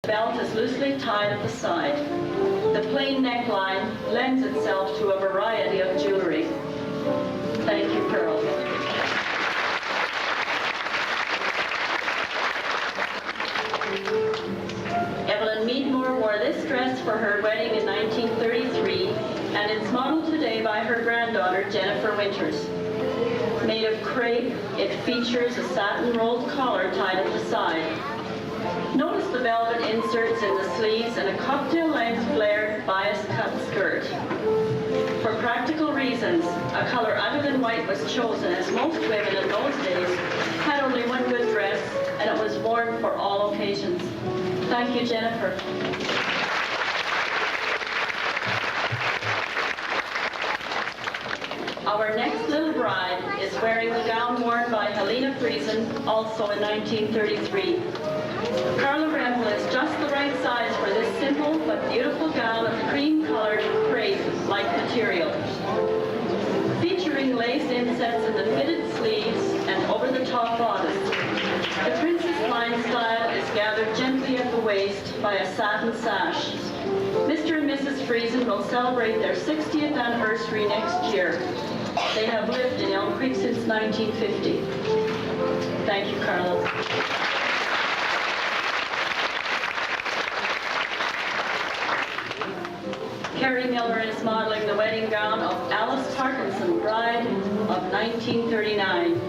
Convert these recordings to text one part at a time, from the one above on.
The belt is loosely tied at the side. The plain neckline lends itself to a variety of jewelry. Thank you, Pearl. Evelyn Meadmore wore this dress for her wedding in 1933, and it's modeled today by her granddaughter, Jennifer Winters. Made of crepe, it features a satin rolled collar tied at the side. Notice the velvet inserts in the sleeves and a cocktail-length flared bias cut skirt. For practical reasons, a color other than white was chosen, as most women in those days had only one good dress, and it was worn for all occasions. Thank you, Jennifer. Our next little bride is wearing the gown worn by Helena Friesen, also in 1933. Carla Rempel is just the right size for this simple but beautiful gown of cream-colored crepe-like material. Featuring lace insets in the fitted sleeves and over-the-top bodice. The princess line style is gathered gently at the waist by a satin sash. Mr. and Mrs. Friesen will celebrate their 60th anniversary next year. They have lived in Elm Creek since 1950. Thank you, Carla. Carrie Miller is modeling the wedding gown of Alice Parkinson, bride of 1939.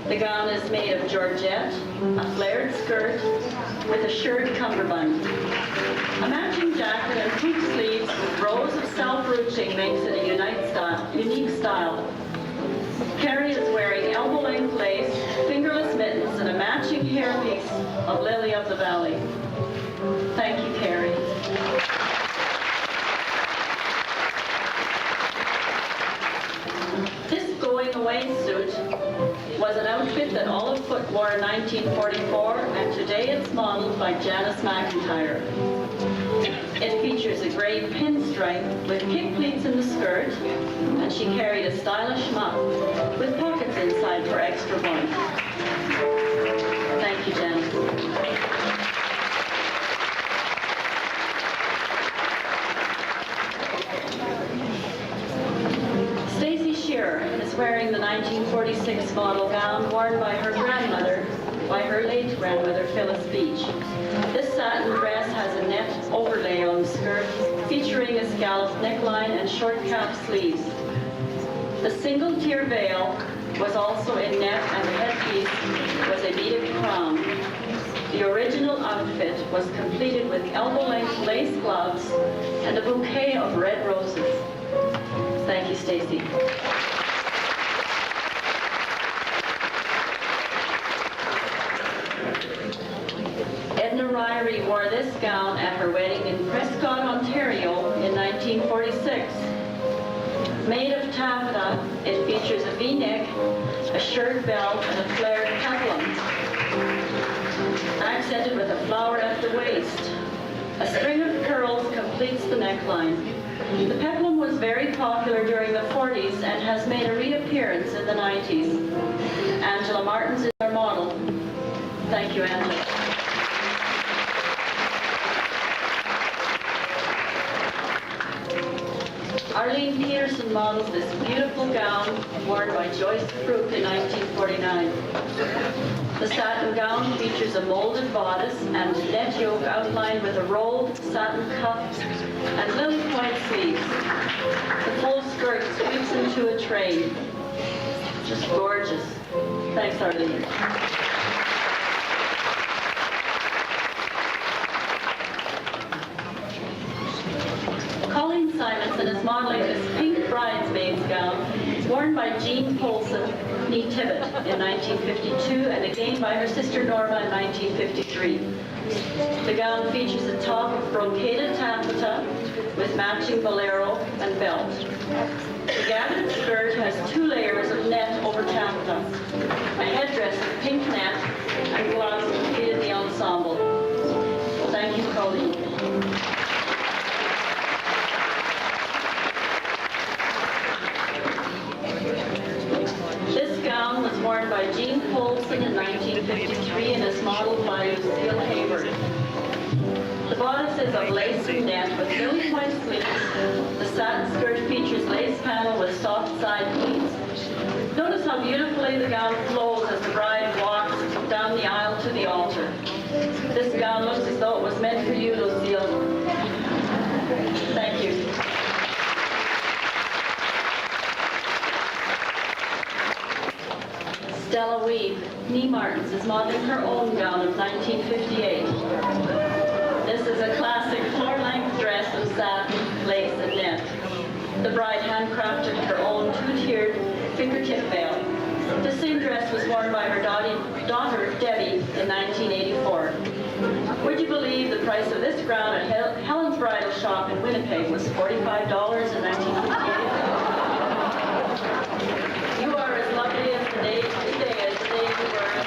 The gown is made of georgette, a flared skirt with a shirred cummerbund. A matching jacket and hoop sleeves with rows of self-ruching makes it a unique style. Carrie is wearing elbow-length lace, fingerless mittens, and a matching hairpiece of Lily of the Valley. Thank you, Carrie. This going-away suit was an outfit that Olive Foote wore in 1944, and today it's modeled by Janice McIntyre. It features a gray pinstripe with kick pleats in the skirt, and she carried a stylish muff with pockets inside for extra warmth. Thank you, Janice. Wearing the 1946 model gown worn by her late grandmother, Phyllis Beach. This satin dress has a net overlay on the skirt, featuring a scalloped neckline and short cap sleeves. The single tier veil was also in net, and the headpiece was a beaded crown. The original outfit was completed with elbow-length lace gloves and a bouquet of red roses. Thank you, Stacy. Ryrie wore this gown at her wedding in Prescott, Ontario in 1946. Made of taffeta, it features a V-neck, a shirt belt, and a flared peplum, accented with a flower at the waist. A string of pearls completes the neckline. The peplum was very popular during the 40s and has made a reappearance in the 90s. Angela Martins is our model. Thank you, Angela. Arlene Peterson models this beautiful gown worn by Joyce Crook in 1949. The satin gown features a molded bodice and net yoke outlined with a rolled satin cuff and lily point sleeves. The full skirt sweeps into a train. Just gorgeous. Thanks, Arlene. Simonson is modeling this pink bridesmaid's gown worn by Jean Polson, nee Tibbet, in 1952, and again by her sister Norma in 1953. The gown features a top of brocaded taffeta with matching bolero and belt. The gathered skirt has 2 layers of net over taffeta, a headdress of pink net, and gloves completed the ensemble. Thank you, Colleen. Worn by Jean Polson in 1953 and is modeled by Lucille Hayward. is of lace and net with milk white sleeves. The satin skirt features lace panel with soft side pleats. Notice how beautifully the gown flows as the bride walks down the aisle to the altar. This gown looks as though it was meant for you, Lucille. Thank you. Stella Weave, Nee Martins, is modeling her own gown of 1958. This is a classic floor-length dress of satin, lace, and net. The bride handcrafted her own two-tiered fingertip veil. The same dress was worn by her daughter, Debbie, in 1984. Would you believe the price of this gown at Helen's Bridal Shop in Winnipeg was $45 in 1958? You are as lovely as the day today as the day you were working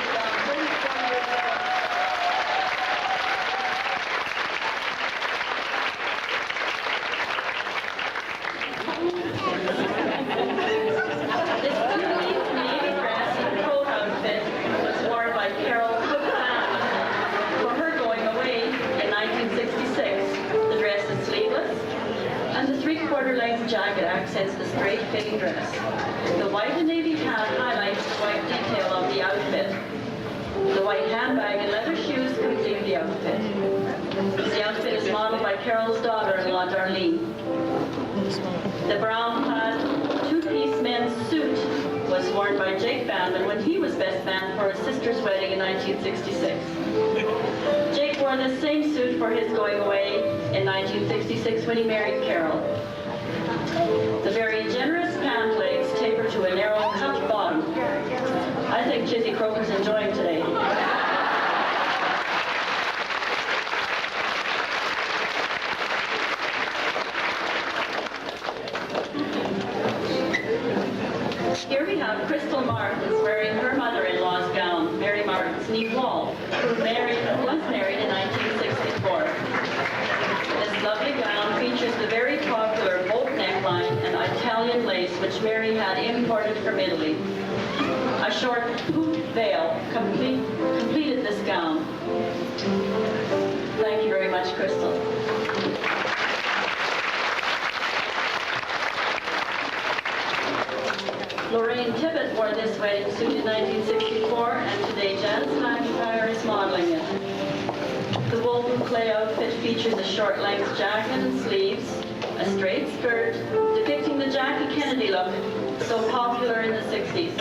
about 34 years ago. This unique navy dress and coat outfit was worn by Carol Cook for her going away in 1966. The dress is sleeveless, and the three-quarter length jacket accents the straight-fitting dress. The white and navy hat highlights the white detail of the outfit. The white handbag and leather shoes complete the outfit. The outfit is modeled by Carol's daughter-in-law, Darlene. The brown-plaid two-piece men's suit was worn by Jake Bandman when he was best man for his sister's wedding in 1966. Jake wore the same suit for his going away in 1966 when he married Carol. The very generous pant legs taper to a narrow cut bottom. I think Chizzy Croker's enjoying today. Here we have Crystal Martins wearing her mother-in-law's gown, Mary Martin's Nee Wall, who was married in 1964. This lovely gown features the very popular boat neckline and Italian lace which Mary had imported from Italy. A short hoop veil completed this gown. Thank you very much, Crystal. Lorraine Tippett wore this wedding suit in 1964, and today Janice McIntyre is modeling it. The woven clay outfit features a short-length jacket and sleeves, a straight skirt, depicting the Jackie Kennedy look, so popular in the 60s.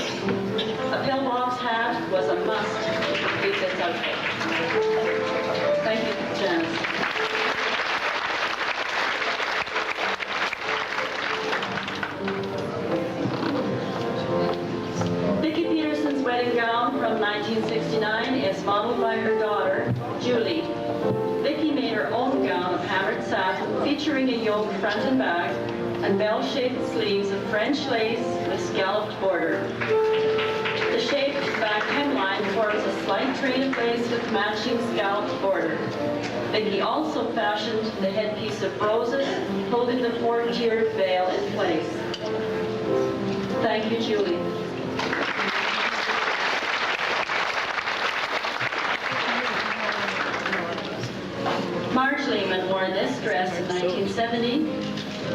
A pillbox hat was a must to complete this outfit. Thank you, Janice. Wedding gown from 1969 is modeled by her daughter, Julie. Vicki made her own gown of hammered satin featuring a yoke front and back and bell-shaped sleeves of French lace with scalloped border. The shaped back hemline forms a slight train of lace with matching scalloped border. Vicki also fashioned the headpiece of roses, holding the four-tiered veil in place. Thank you, Julie. Marge Lehman wore this dress in 1970,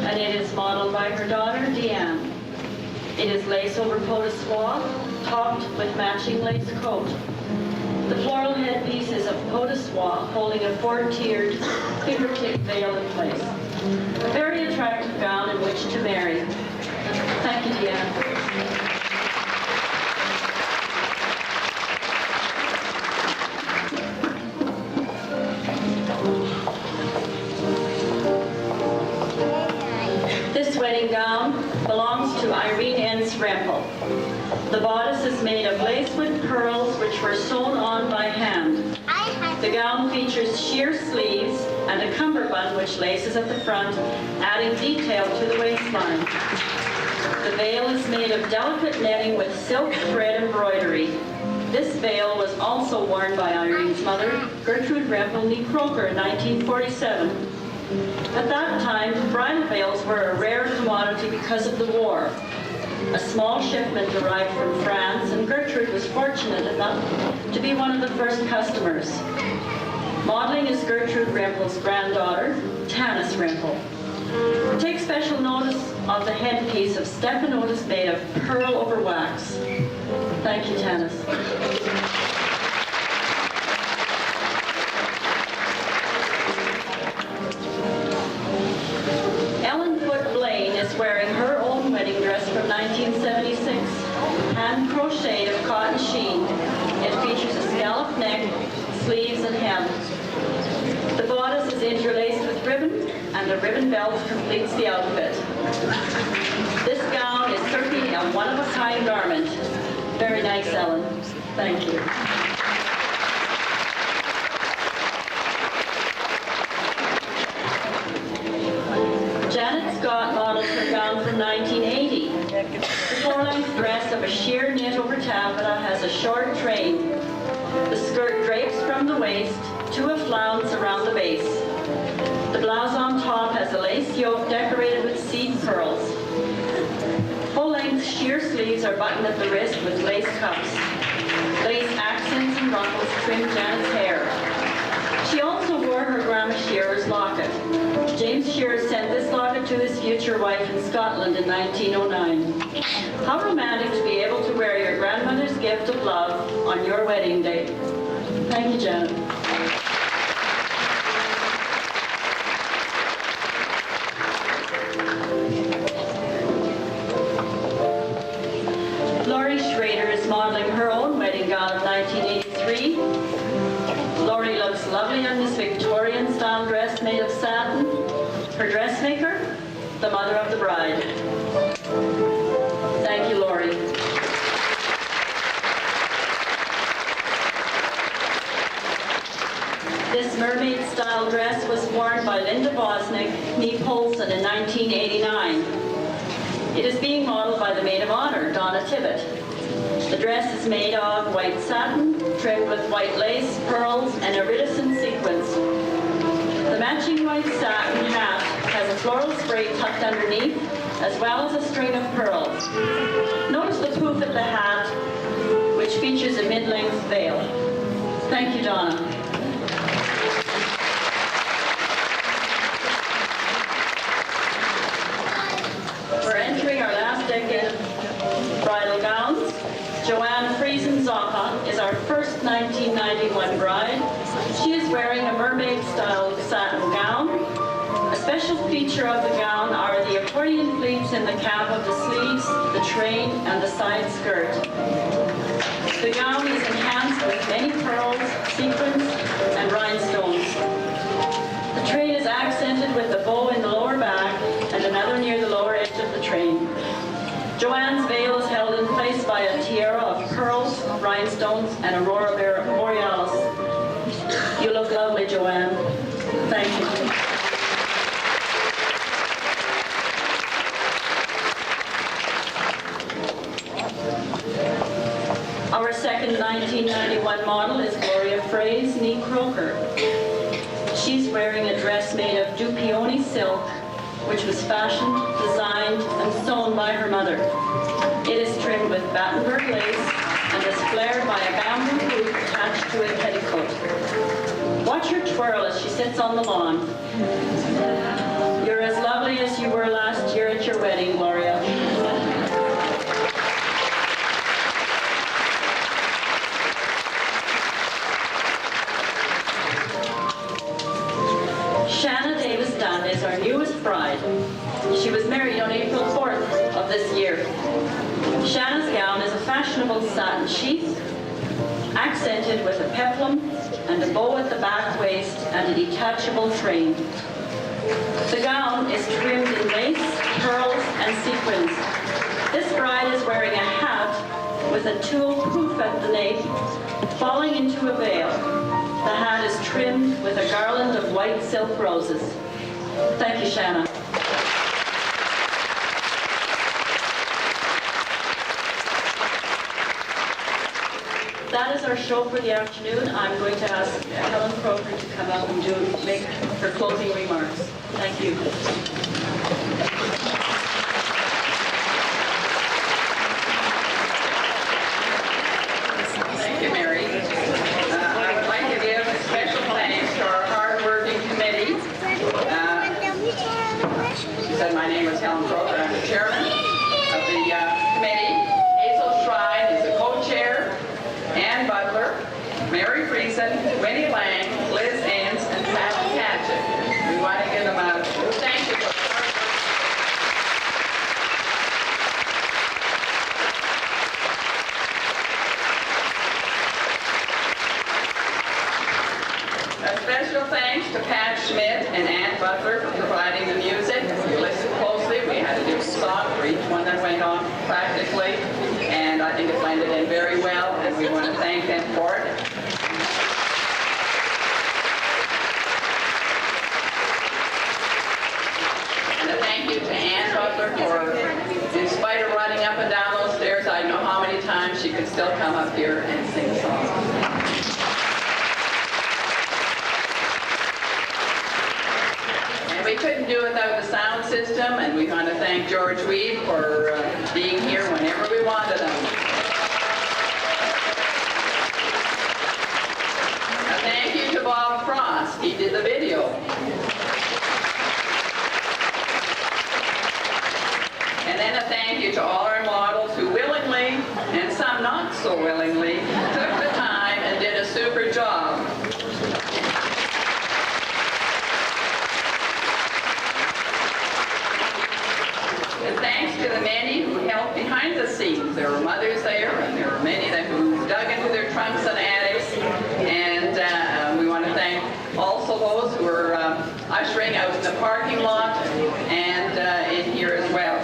and it is modeled by her daughter, Deanne. It is lace over pot de soie, topped with matching lace coat. The floral headpiece is of pot de soie, holding a four-tiered fingertip veil in place. A very attractive gown in which to marry. Thank you, Deanne. This wedding gown belongs to Irene N. Rempel. The bodice is made of lace with pearls which were sewn on by hand. The gown features sheer sleeves and a cummerbund which laces at the front, adding detail to the waistline. The veil is made of delicate netting with silk thread embroidery. This veil was also worn by Irene's mother, Gertrude Rempel Nee Croker, in 1947. At that time, bridal veils were a rare commodity because of the war. A small shipment arrived from France, and Gertrude was fortunate enough to be one of the first customers. Modeling is Gertrude Rempel's granddaughter, Tanis Rempel. Take special notice of the headpiece of stephanotis made of pearl over wax. Thank you, Tanis. Ellen Foote Blaine is wearing her own wedding dress from 1976, hand crocheted of cotton sheen. It features a scalloped neck, sleeves, and hem. The bodice is interlaced with ribbon, and a ribbon belt completes the outfit. This gown is certainly a one-of-a-kind garment. Very nice, Ellen. Thank you. Janet Scott modeled her gown from 1980. The full-length dress of a sheer knit over taffeta has a short train. The skirt drapes from the waist to a flounce around the base. The blouse on top has a lace yoke decorated with seed pearls. Full-length sheer sleeves are buttoned at the wrist with lace cuffs. Lace accents and ruffles trim Janet's hair. She also wore her grandma Shearer's locket. James Shearer sent this locket to his future wife in Scotland in 1909. How romantic to be able to wear your grandmother's gift of love on your wedding day. Thank you, Janet. Laurie Schrader is modeling her own wedding gown of 1983. Laurie looks lovely in this Victorian-style dress made of satin. Her dressmaker, the mother of the bride. Thank you, Laurie. This mermaid-style dress was worn by Linda Bosnick, née Polson in 1989. It is being modeled by the maid of honor, Donna Tibbett. The dress is made of white satin, trimmed with white lace, pearls, and iridescent sequins. The matching white satin hat has a floral spray tucked underneath, as well as a string of pearls. Notice the poof at the hat, which features a mid-length veil. Thank you, Donna. We're entering our last decade of bridal gowns. Joanne Friesen Zappa is our first 1991 bride. She is wearing a mermaid-style satin gown. A special feature of the gown are the accordion pleats in the cap of the sleeves, the train, and the side skirt. The gown is enhanced with many pearls, sequins, and rhinestones. The train is accented with a bow in the lower back and another near the lower edge of the train. Joanne's veil is held in place by a tiara of pearls, rhinestones, and aurora borealis. You look lovely, Joanne. Thank you. Our second 1991 model is Gloria Frey's née Croker. She's wearing a dress made of Dupioni silk, which was fashioned, designed, and sewn by her mother. It is trimmed with Battenberg lace and is flared by a bamboo hoop attached to a petticoat. Watch her twirl as she sits on the lawn. You're as lovely as you were last year at your wedding, Gloria. Shanna Davis Dunn is our newest bride. She was married on April 4th of this year. Shanna's gown is a fashionable satin sheath, accented with a peplum and a bow at the back waist and a detachable train. The gown is trimmed in lace, pearls, and sequins. This bride is wearing a hat with a tulle poof at the nape, falling into a veil. The hat is trimmed with a garland of white silk roses. Thank you, Shanna. That is our show for the afternoon. I'm going to ask Helen Croker to come up and make her closing remarks. Thank you. Thank you, Mary. I would like to give a special thanks to special thanks to Pat Schmidt and Ann Butler for providing the music. If you listen closely, we had a different song for each one that went on practically, and I think it blended in very well, and we want to thank them for it. And a thank you to Ann Butler for, in spite of running up and down those stairs, I know how many times she could still come up here and sing songs. We couldn't do it without the sound system, and we want to thank George Weed for being here whenever we wanted him. A thank you to Bob Frost. He did the video. And then a thank you to all our models who willingly, and some not so willingly, took the time and did a super job. And thanks to the many who helped behind the scenes. There were mothers there, and there were many who dug into their trunks and attics. And we want to thank also those who were ushering out in the parking lot and in here as well.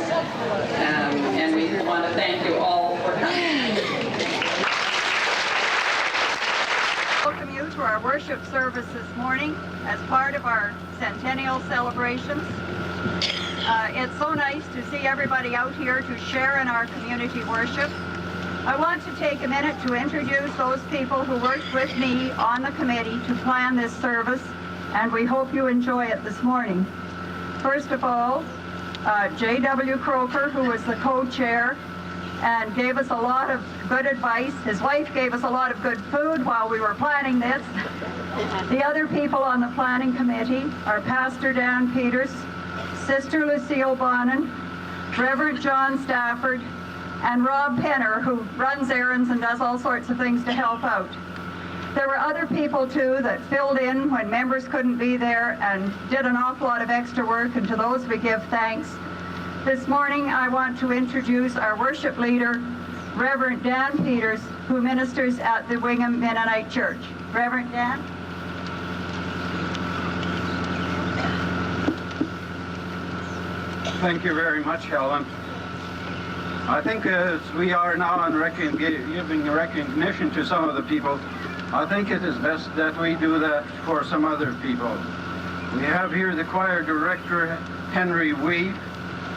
And we want to thank you all for coming. Welcome you to our worship service this morning as part of our Centennial celebrations. It's so nice to see everybody out here to share in our community worship. I want to take a minute to introduce those people who worked with me on the committee to plan this service, and we hope you enjoy it this morning. First of all, J.W. Croker, who was the co-chair and gave us a lot of good advice. His wife gave us a lot of good food while we were planning this. The other people on the planning committee are Pastor Dan Peters, Sister Lucille Bonin, Reverend John Stafford, and Rob Penner, who runs errands and does all sorts of things to help out. There were other people, too, that filled in when members couldn't be there and did an awful lot of extra work, and to those we give thanks. This morning, I want to introduce our worship leader, Reverend Dan Peters, who ministers at the Wingham Mennonite Church. Reverend Dan? Thank you very much, Helen. I think as we are now in giving recognition to some of the people, I think it is best that we do that for some other people. We have here the choir director, Henry Weed,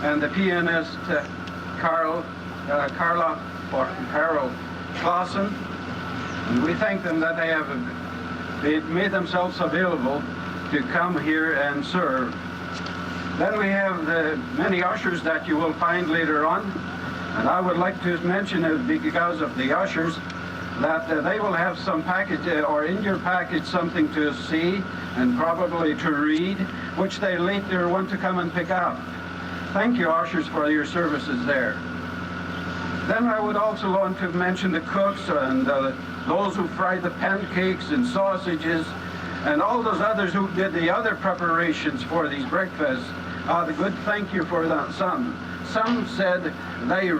and the pianist, Carol Clausen. And we thank them that they made themselves available to come here and serve. Then we have the many ushers that you will find later on. And I would like to mention, because of the ushers, that they will have some package, or in your package, something to see and probably to read, which they later want to come and pick up. Thank you, ushers, for your services there. Then I would also want to mention the cooks and those who fried the pancakes and sausages, and all those others who did the other preparations for these breakfasts. The good thank you for that. Some said they